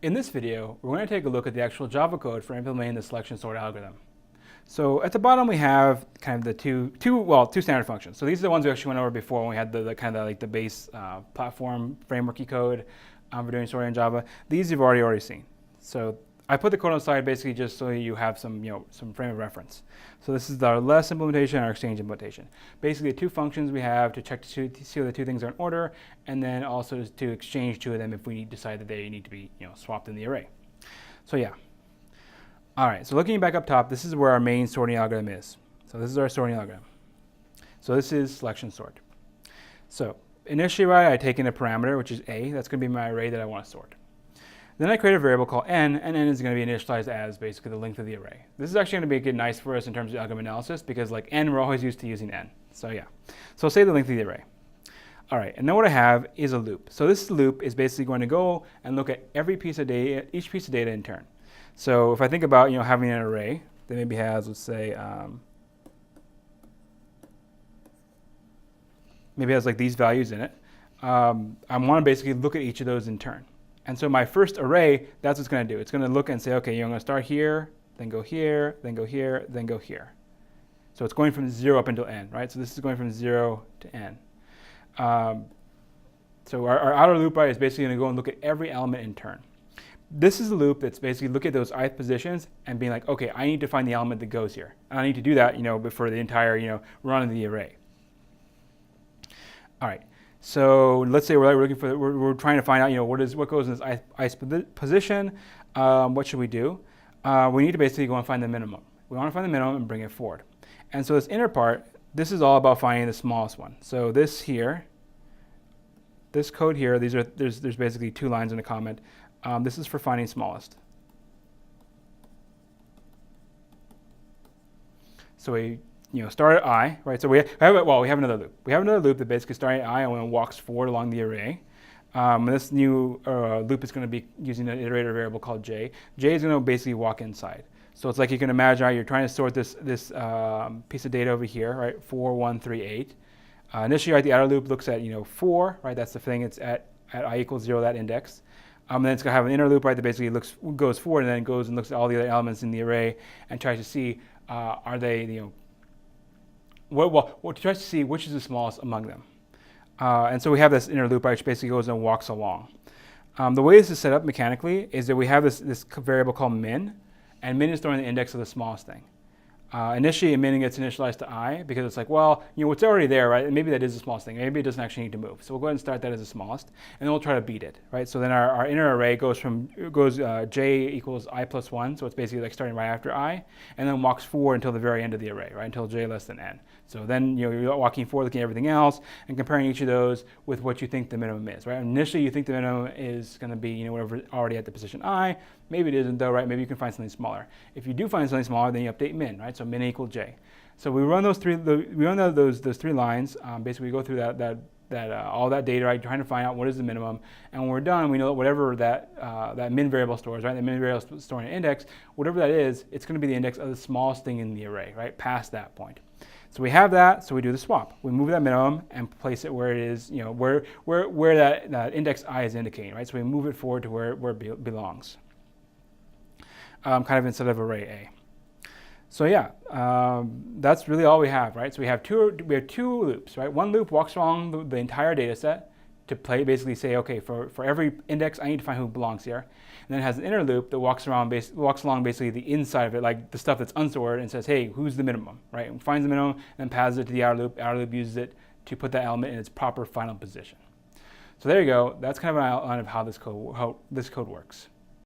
In this video, we're going to take a look at the actual Java code for implementing the selection sort algorithm. So at the bottom we have kind of the two standard functions. So these are the ones we actually went over before when we had the kind of like the base platform frameworky code for doing sorting in Java. These you've already seen. So I put the code on the side basically just so you have some frame of reference. So this is our less implementation and our exchange implementation. Basically the two functions we have to check to see whether the two things are in order, and then also to exchange two of them if we decide that they need to be swapped in the array. So yeah. All right, so looking back up top, this is where our main sorting algorithm is. So this is our sorting algorithm. So this is selection sort. So initially, I take in a parameter, which is a. That's going to be my array that I want to sort. Then I create a variable called n, and n is going to be initialized as basically the length of the array. This is actually going to make it nice for us in terms of algorithm analysis because like n, we're always used to using n. So yeah. So say the length of the array. All right, and then what I have is a loop. So this loop is basically going to go and look at every piece of data, each piece of data in turn. So if I think about having an array that maybe has, let's say, maybe has like these values in it, I want to basically look at each of those in turn. And so my first array, that's what it's going to do. It's going to look and say, okay, I'm going to start here, then go here, then go here, then go here. So it's going from 0 up until n, right? So this is going from 0 to n. So our outer loop, right, is basically going to go and look at every element in turn. This is a loop that's basically look at those ith positions and being like, okay, I need to find the element that goes here. And I need to do that, for the entire, run of the array. All right. So let's say we're looking for, we're trying to find out, what goes in this ith position. What should we do? We need to basically go and find the minimum. We want to find the minimum and bring it forward. And so this inner part, this is all about finding the smallest one. So this here, this code here, there's basically two lines in a comment. This is for finding smallest. So we start at I, right? So we have another loop. We have another loop that basically starting at I and walks forward along the array. This new loop is going to be using an iterator variable called j. J is going to basically walk inside. So it's like you can imagine, right, you're trying to sort this piece of data over here, right? 4, 1, 3, 8. Initially, right, the outer loop looks at 4, right? That's the thing. It's at I equals 0, that index. Then it's going to have an inner loop, right, that basically goes forward and then goes and looks at all the other elements in the array and tries to see are they, tries to see which is the smallest among them. And so we have this inner loop, right, which basically goes and walks along. The way this is set up mechanically is that we have this variable called min, and min is throwing the index of the smallest thing. Initially, min gets initialized to I because it's like, well, it's already there, right? And maybe that is the smallest thing. Maybe it doesn't actually need to move. So we'll go ahead and start that as the smallest, and then we'll try to beat it, right? So then our inner array goes j equals I plus 1, so it's basically like starting right after I, and then walks forward until the very end of the array, right? Until j less than n. So then you're walking forward, looking at everything else, and comparing each of those with what you think the minimum is, right? Initially, you think the minimum is going to be whatever already at the position I. Maybe it isn't though, right? Maybe you can find something smaller. If you do find something smaller, then you update min, right? So min equal j. So we run those three lines. Basically, we go through all that data, right? Trying to find out what is the minimum. And when we're done, we know that whatever that min variable stores, right? The min variable storing an index, whatever that is, it's going to be the index of the smallest thing in the array, right? Past that point. So we have that, so we do the swap. We move that minimum and place it where it is, where that index I is indicating, right? So we move it forward to where it belongs, kind of instead of array A. So yeah, that's really all we have, right? So we have two loops, right? One loop walks along the entire data set to basically say, okay, for every index, I need to find who belongs here. And then it has an inner loop that walks along basically the inside of it, like the stuff that's unsorted, and says, hey, who's the minimum, right? And finds the minimum and passes it to the outer loop. Outer loop uses it to put that element in its proper final position. So there you go. That's kind of an outline of how this code works.